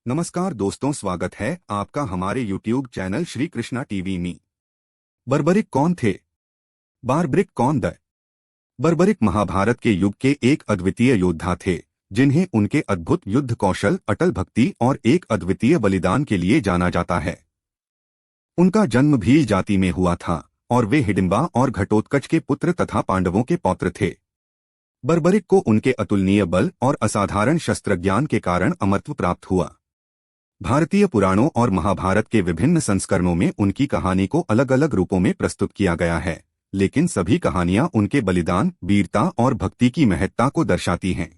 नमस्कार दोस्तों, स्वागत है आपका हमारे YouTube channel Shri Krishna TV में। बर्बरिक कौन थे? बारब्रिक कौन द बर्बरिक महाभारत के युग के एक अद्वितीय योद्धा थे, जिन्हें उनके अद्भुत युद्ध कौशल, अटल भक्ति और एक अद्वितीय बलिदान के लिए जाना जाता है। उनका जन्म भील जाति में हुआ था और वे हिडिंबा और घटोत्कच के पुत्र तथा पांडवों के पौत्र थे। बर्बरिक को उनके अतुलनीय बल और असाधारण शस्त्रज्ञान के कारण अमरत्व प्राप्त हुआ। भारतीय पुराणों और महाभारत के विभिन्न संस्करणों में उनकी कहानी को अलग अलग रूपों में प्रस्तुत किया गया है, लेकिन सभी कहानियां उनके बलिदान, वीरता और भक्ति की महत्ता को दर्शाती हैं।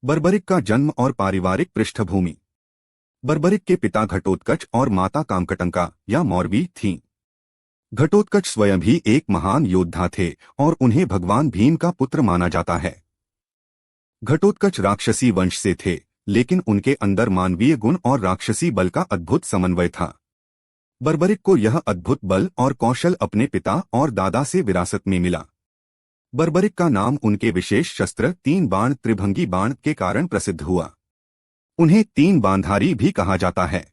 बर्बरिक का जन्म और पारिवारिक पृष्ठभूमि। बर्बरिक के पिता घटोत्कच और माता कामकटंका या मौरवी थीं। घटोत्कच स्वयं भी एक महान योद्धा थे और उन्हें भगवान भीम का पुत्र माना जाता है। घटोत्कच राक्षसी वंश से थे, लेकिन उनके अंदर मानवीय गुण और राक्षसी बल का अद्भुत समन्वय था। बर्बरिक को यह अद्भुत बल और कौशल अपने पिता और दादा से विरासत में मिला। बर्बरिक का नाम उनके विशेष शस्त्र 3 बाण त्रिभंगी बाण के कारण प्रसिद्ध हुआ। उन्हें 3 बाणधारी भी कहा जाता है।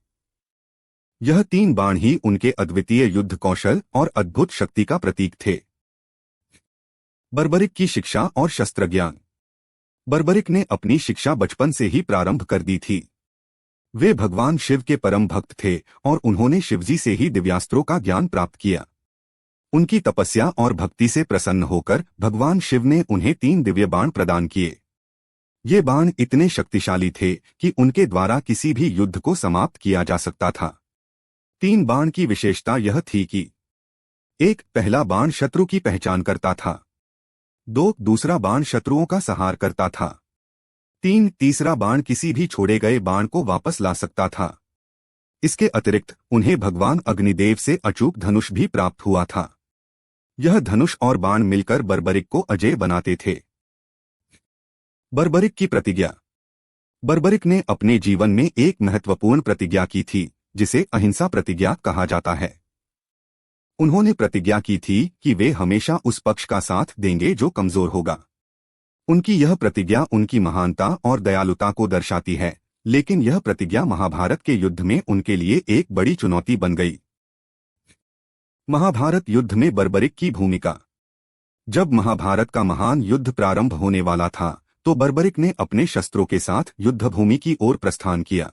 यह 3 बाण ही उनके अद्वितीय युद्ध कौशल और अद्भुत शक्ति का प्रतीक थे। बर्बरिक की शिक्षा और शस्त्र ज्ञान। बर्बरिक ने अपनी शिक्षा बचपन से ही प्रारंभ कर दी थी। वे भगवान शिव के परम भक्त थे और उन्होंने शिवजी से ही दिव्यास्त्रों का ज्ञान प्राप्त किया। उनकी तपस्या और भक्ति से प्रसन्न होकर भगवान शिव ने उन्हें 3 दिव्य बाण प्रदान किए। ये बाण इतने शक्तिशाली थे कि उनके द्वारा किसी भी युद्ध को समाप्त किया जा सकता था। 3 बाण की विशेषता यह थी कि 1. पहला बाण शत्रु की पहचान करता था। 2. दूसरा बाण शत्रुओं का संहार करता था। 3. तीसरा बाण किसी भी छोड़े गए बाण को वापस ला सकता था। इसके अतिरिक्त उन्हें भगवान अग्निदेव से अचूक धनुष भी प्राप्त हुआ था। यह धनुष और बाण मिलकर बर्बरिक को अजेय बनाते थे। बर्बरिक की प्रतिज्ञा। बर्बरिक ने अपने जीवन में एक महत्वपूर्ण प्रतिज्ञा की थी, जिसे अहिंसा प्रतिज्ञा कहा जाता है। उन्होंने प्रतिज्ञा की थी कि वे हमेशा उस पक्ष का साथ देंगे जो कमजोर होगा। उनकी यह प्रतिज्ञा उनकी महानता और दयालुता को दर्शाती है, लेकिन यह प्रतिज्ञा महाभारत के युद्ध में उनके लिए एक बड़ी चुनौती बन गई। महाभारत युद्ध में बर्बरिक की भूमिका। जब महाभारत का महान युद्ध प्रारंभ होने वाला था, तो बर्बरिक ने अपने शस्त्रों के साथ युद्धभूमि की ओर प्रस्थान किया।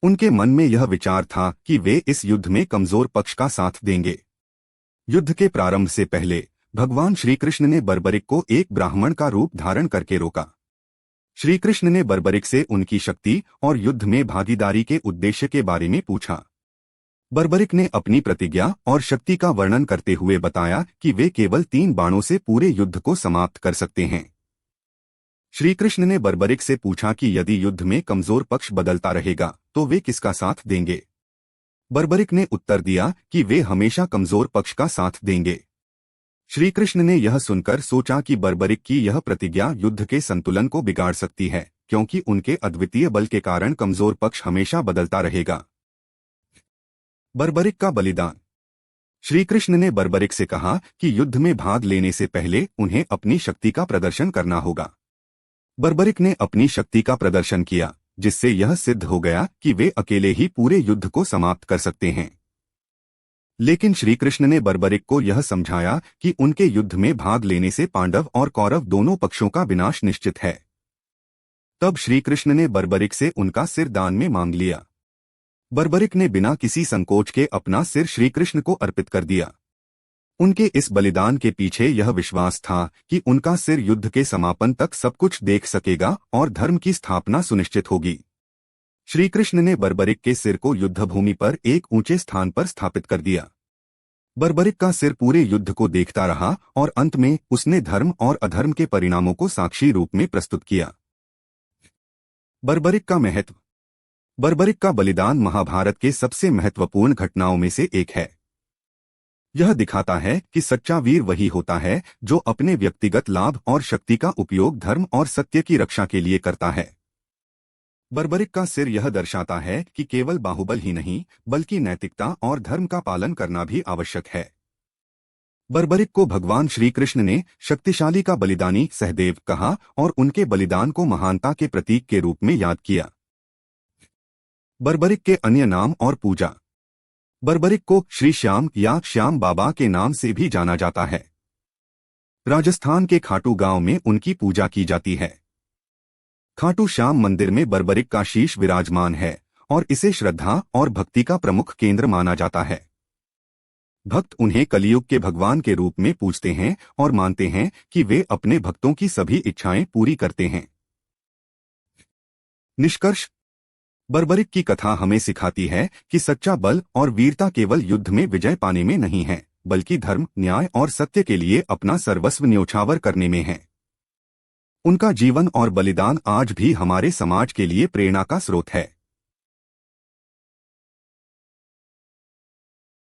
उनके मन में यह विचार था कि वे इस युद्ध में कमजोर पक्ष का साथ देंगे। युद्ध के प्रारंभ से पहले भगवान श्री कृष्ण ने बर्बरिक को एक ब्राह्मण का रूप धारण करके रोका। श्री कृष्ण ने बर्बरिक से उनकी शक्ति और युद्ध में भागीदारी के उद्देश्य के बारे में पूछा। बर्बरिक ने अपनी प्रतिज्ञा और शक्ति का वर्णन करते हुए बताया कि वे केवल 3 बाणों से पूरे युद्ध को समाप्त कर सकते हैं। श्री कृष्ण ने बर्बरिक से पूछा कि यदि युद्ध में कमजोर पक्ष बदलता रहेगा तो वे किसका साथ देंगे। बर्बरिक ने उत्तर दिया कि वे हमेशा कमजोर पक्ष का साथ देंगे। श्री कृष्ण ने यह सुनकर सोचा कि बर्बरिक की यह प्रतिज्ञा युद्ध के संतुलन को बिगाड़ सकती है, क्योंकि उनके अद्वितीय बल के कारण कमजोर पक्ष हमेशा बदलता रहेगा। बर्बरिक का बलिदान। श्री कृष्ण ने बर्बरिक से कहा कि युद्ध में भाग लेने से पहले उन्हें अपनी शक्ति का प्रदर्शन करना होगा। बर्बरिक ने अपनी शक्ति का प्रदर्शन किया, जिससे यह सिद्ध हो गया कि वे अकेले ही पूरे युद्ध को समाप्त कर सकते हैं। लेकिन श्री कृष्ण ने बर्बरिक को यह समझाया कि उनके युद्ध में भाग लेने से पांडव और कौरव दोनों पक्षों का विनाश निश्चित है। तब श्री कृष्ण ने बर्बरिक से उनका सिर दान में मांग लिया। बर्बरिक ने बिना किसी संकोच के अपना सिर श्री कृष्ण को अर्पित कर दिया। उनके इस बलिदान के पीछे यह विश्वास था कि उनका सिर युद्ध के समापन तक सब कुछ देख सकेगा और धर्म की स्थापना सुनिश्चित होगी। श्री कृष्ण ने बर्बरिक के सिर को युद्धभूमि पर एक ऊंचे स्थान पर स्थापित कर दिया। बर्बरिक का सिर पूरे युद्ध को देखता रहा और अंत में उसने धर्म और अधर्म के परिणामों को साक्षी रूप में प्रस्तुत किया। बर्बरिक का महत्व। बर्बरिक का बलिदान महाभारत के सबसे महत्वपूर्ण घटनाओं में से एक है। यह दिखाता है कि सच्चा वीर वही होता है जो अपने व्यक्तिगत लाभ और शक्ति का उपयोग धर्म और सत्य की रक्षा के लिए करता है। बर्बरिक का सिर यह दर्शाता है कि केवल बाहुबल ही नहीं, बल्कि नैतिकता और धर्म का पालन करना भी आवश्यक है। बर्बरिक को भगवान श्री कृष्ण ने शक्तिशाली का बलिदानी सहदेव कहा और उनके बलिदान को महानता के प्रतीक के रूप में याद किया। बर्बरिक के अन्य नाम और पूजा। बर्बरिक को श्री श्याम या श्याम बाबा के नाम से भी जाना जाता है। राजस्थान के खाटू गांव में उनकी पूजा की जाती है। खाटू श्याम मंदिर में बर्बरिक का शीश विराजमान है और इसे श्रद्धा और भक्ति का प्रमुख केंद्र माना जाता है। भक्त उन्हें कलियुग के भगवान के रूप में पूजते हैं और मानते हैं कि वे अपने भक्तों की सभी इच्छाएं पूरी करते हैं। निष्कर्ष, बर्बरिक की कथा हमें सिखाती है कि सच्चा बल और वीरता केवल युद्ध में विजय पाने में नहीं है, बल्कि धर्म, न्याय और सत्य के लिए अपना सर्वस्व न्योछावर करने में है। उनका जीवन और बलिदान आज भी हमारे समाज के लिए प्रेरणा का स्रोत है।